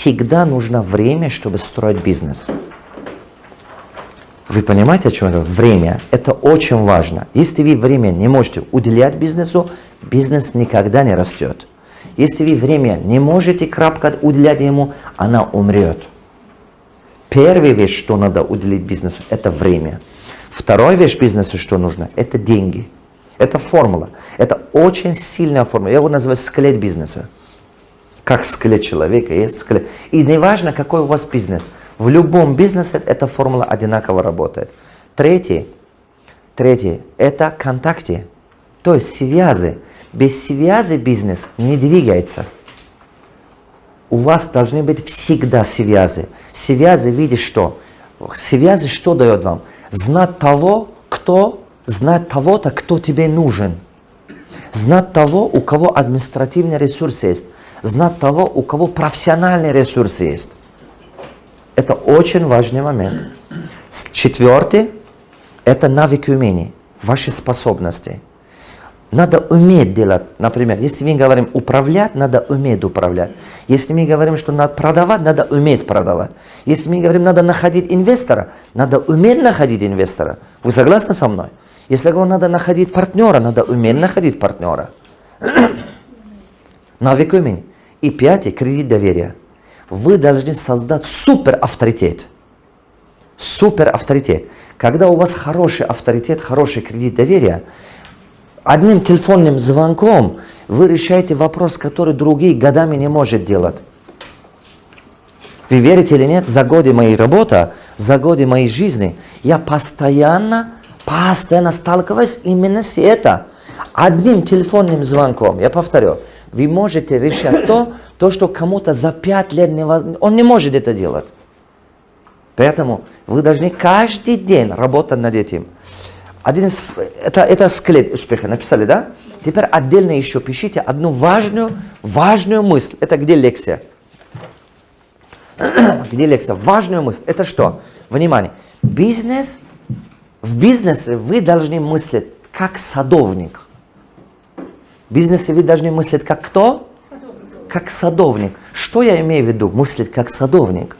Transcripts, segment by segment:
всегда нужно время, чтобы строить бизнес. Вы понимаете, о чем это? Время. Это очень важно. Если вы время не можете уделять бизнесу, бизнес никогда не растет. Если вы время не можете крапко уделять ему, она умрет. Первая вещь, что надо уделить бизнесу, это время. Вторая вещь бизнесу, что нужно, это деньги. Это формула. Это очень сильная формула. Я его называю скелет бизнеса. Как скелет человека есть скелет. И не важно, какой у вас бизнес. В любом бизнесе эта формула одинаково работает. Третий это контакты. То есть связи. Без связи бизнес не двигается. У вас должны быть всегда связи. Связи, видишь что? Связи что дает вам? Знать знать того-то, кто тебе нужен. Знать того, у кого административный ресурс есть. Знать того, у кого профессиональный ресурс есть. Это очень важный момент. Четвертый – это навыки и умения, ваши способности. Надо уметь делать, например, если мы говорим управлять, надо уметь управлять. Если мы говорим, что надо продавать, надо уметь продавать. Если мы говорим, надо находить инвестора, надо уметь находить инвестора. Вы согласны со мной? Если я говорю, надо находить партнера, надо уметь находить партнера. Навык умения. И пятый – кредит доверия. Вы должны создать супер авторитет. Супер авторитет. Когда у вас хороший авторитет, хороший кредит доверия, одним телефонным звонком вы решаете вопрос, который другие годами не могут делать. Вы верите или нет, за годы моей работы, за годы моей жизни, я постоянно сталкиваюсь именно с этим. Одним телефонным звонком, я повторю, вы можете решать то, что кому-то за 5 лет невозможно. Он не может это делать. Поэтому вы должны каждый день работать над этим. Это скелет успеха. Написали, да? Теперь отдельно еще пишите одну важную мысль. Это где лекция? Где лекция? Важную мысль. Это что? Внимание. В бизнесе вы должны мыслить как садовник. В бизнесе вы должны мыслить как кто? Садовник. Как садовник. Что я имею в виду? Мыслить как садовник.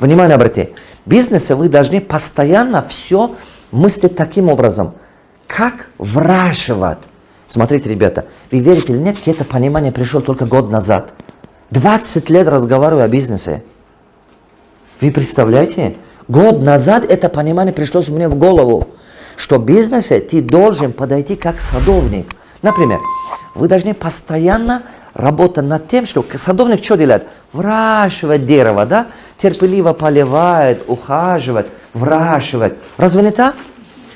Внимание обратите. В бизнесе вы должны постоянно все мыслить таким образом. Как выращивать. Смотрите, ребята, вы верите или нет, это понимание пришло только год назад. 20 лет разговариваю о бизнесе. Вы представляете? Год назад это понимание пришло мне в голову, что в бизнесе ты должен подойти как садовник. Например, вы должны постоянно работать над тем, что садовник что делает? Выращивает дерево, да? Терпеливо поливает, ухаживает, выращивает. Разве не так?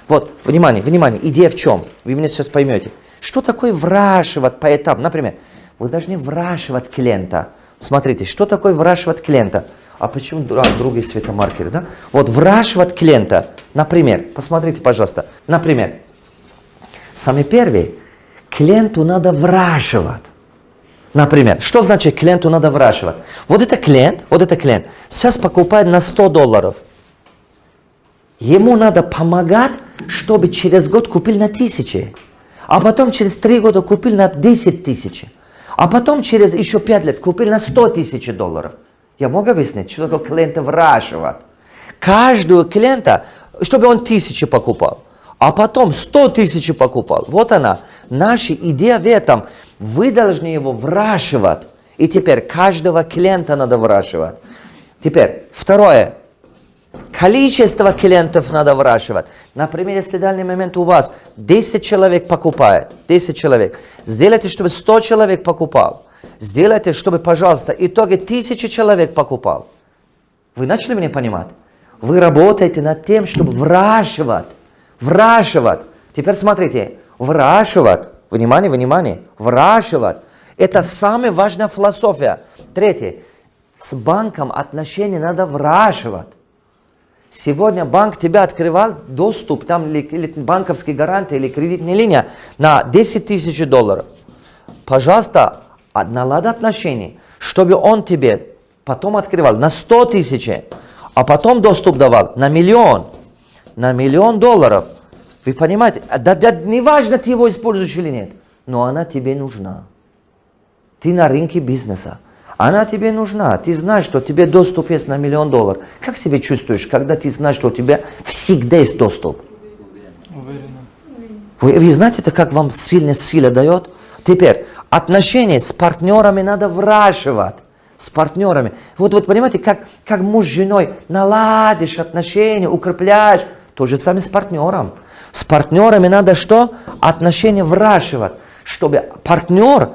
Вот, внимание, идея в чем? Вы меня сейчас поймете. Что такое выращивать по этапам? Например, вы должны выращивать клиента. Смотрите, что такое выращивать клиента? А почему другие светомаркеры, да? Вот выращивать клиента. Например, посмотрите, пожалуйста. Например, самый первый, клиенту надо выращивать. Например, что значит клиенту надо выращивать? Вот это клиент, сейчас покупает на $100. Ему надо помогать, чтобы через год купил на 1000. А потом через 3 года купил на 10 000. А потом через еще 5 лет купил на $100 000. Я могу объяснить, что такое клиента выращивать? Каждого клиента, чтобы он 1000 покупал, а потом 100 000 покупал. Вот она. Наша идея в этом. Вы должны его выращивать. И теперь каждого клиента надо выращивать. Теперь второе. Количество клиентов надо выращивать. Например, если в данный момент у вас 10 человек покупает, 10 человек, сделайте, чтобы 100 человек покупал. Сделайте, чтобы, пожалуйста, итоге 1000 человек покупал. Вы начали меня понимать? Вы работаете над тем, чтобы выращивать. Теперь смотрите, выращивать. Внимание, выращивать. Это самая важная философия. Третье. С банком отношения надо выращивать. Сегодня банк тебя открывал доступ, там или банковский гарантия, или кредитная линия на $10 000. Пожалуйста, наладь отношения, чтобы он тебе потом открывал на 100 000, а потом доступ давал на $1 миллион. Вы понимаете? Да не важно, ты его используешь или нет, но она тебе нужна. Ты на рынке бизнеса. Она тебе нужна. Ты знаешь, что тебе доступ есть на $1 000 000. Как себя чувствуешь, когда ты знаешь, что у тебя всегда есть доступ? Вы знаете, это как вам сильная сила дает? Теперь, отношения с партнерами надо выращивать. С партнерами. Вот понимаете, как муж с женой наладишь отношения, укрепляешь. То же самое с партнером. С партнерами надо что? Отношения выращивать. Чтобы партнер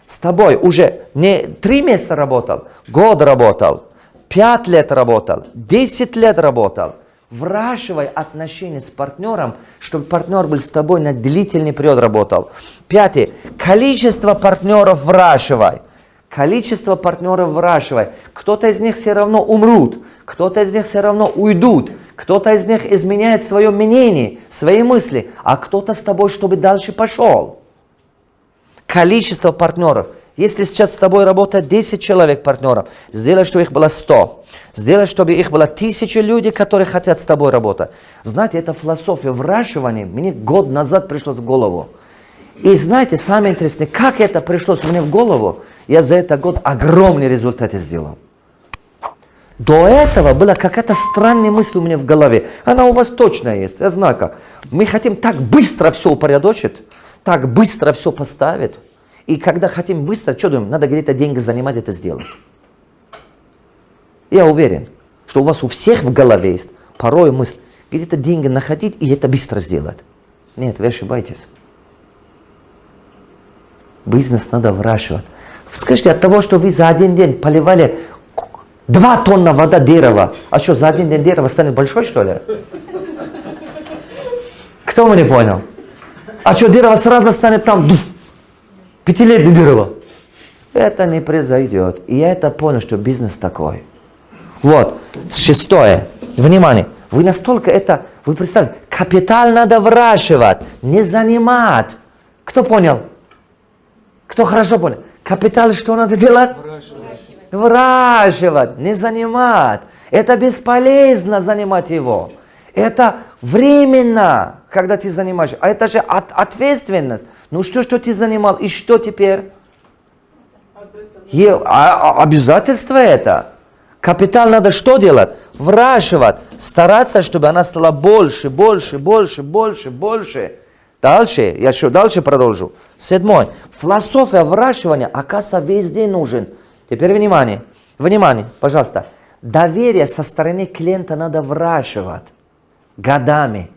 с тобой уже не 3 месяца работал, год работал, 5 лет работал, 10 лет работал. Выращивай отношения с партнером, чтобы партнер был с тобой на длительный период работал. 5. Количество партнеров выращивай. Количество партнеров выращивай. Кто-то из них все равно умрут, кто-то из них все равно уйдут, кто-то из них изменяет свое мнение, свои мысли, а кто-то с тобой, чтобы дальше пошел. Количество партнеров. Если сейчас с тобой работает 10 человек партнеров, сделай, чтобы их было 100. Сделай, чтобы их было 1000 людей, которые хотят с тобой работать. Знаете, эта философия выращивания мне год назад пришло в голову. И знаете, самое интересное, как это пришло мне в голову, я за этот год огромные результаты сделал. До этого была какая-то странная мысль у меня в голове. Она у вас точно есть, я знаю как. Мы хотим так быстро все упорядочить, так быстро все поставить. И когда хотим быстро, что думаем, надо где-то деньги занимать, это сделать. Я уверен, что у вас у всех в голове есть порой мысль, где-то деньги находить и это быстро сделать. Нет, вы ошибаетесь. Бизнес надо выращивать. Скажите, от того, что вы за один день поливали 2 тонны вода дерева, а что, за один день дерево станет большой, что ли? Кто меня понял? А что, дерево сразу станет там 5-летнее дерево? Это не произойдет. И я это понял, что бизнес такой. Вот, 6. Внимание. Вы настолько это, вы представьте, капитал надо выращивать, не занимать. Кто понял? Кто хорошо понял? Капитал что надо делать? Выращивать, не занимать. Это бесполезно занимать его. Это временно, когда ты занимаешь. А это же ответственность. Ну что ты занимал? И что теперь? Обязательство это. Капитал надо что делать? Выращивать. Стараться, чтобы она стала больше. Дальше, я еще дальше продолжу. 7. Философия выращивания, оказывается, везде нужен. Теперь внимание. Внимание, пожалуйста. Доверие со стороны клиента надо выращивать. Годами.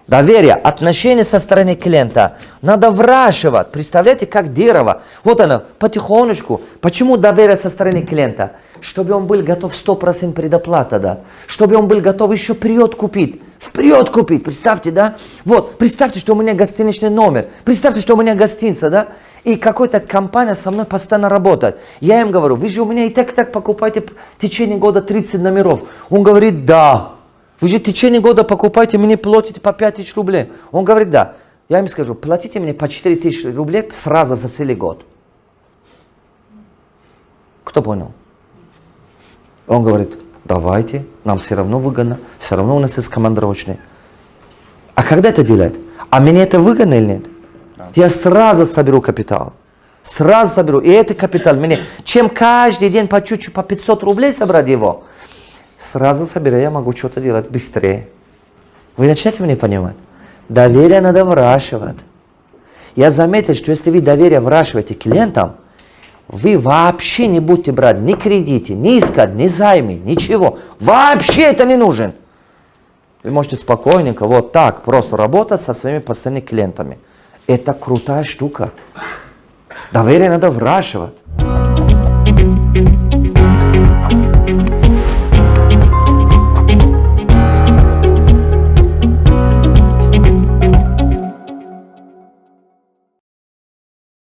Доверие, отношения со стороны клиента надо выращивать. Представляете, как дерево. Вот оно, потихонечку. Почему доверие со стороны клиента? Чтобы он был готов 100% предоплата дать. Чтобы он был готов еще вперед купить. Вперед купить, представьте, да? Вот, представьте, что у меня гостиничный номер. Представьте, что у меня гостиница, да? И какая-то компания со мной постоянно работает. Я им говорю, вы же у меня и так покупаете в течение года 30 номеров. Он говорит, да. Вы же в течение года покупаете, мне платите по 5000 рублей. Он говорит, да. Я им скажу, платите мне по 4000 рублей сразу за целый год. Кто понял? Он говорит, давайте, нам все равно выгодно, все равно у нас есть командировочные. А когда это делать? А мне это выгодно или нет? Я сразу соберу капитал. Сразу соберу. И это капитал мне, чем каждый день по чуть-чуть, по 500 рублей собрать его, сразу собираю, я могу что-то делать быстрее. Вы начинаете меня понимать? Доверие надо выращивать. Я заметил, что если вы доверие выращиваете клиентам, вы вообще не будете брать ни кредиты, ни искать, ни займы, ничего. Вообще это не нужен. Вы можете спокойненько вот так просто работать со своими постоянными клиентами. Это крутая штука. Доверие надо выращивать.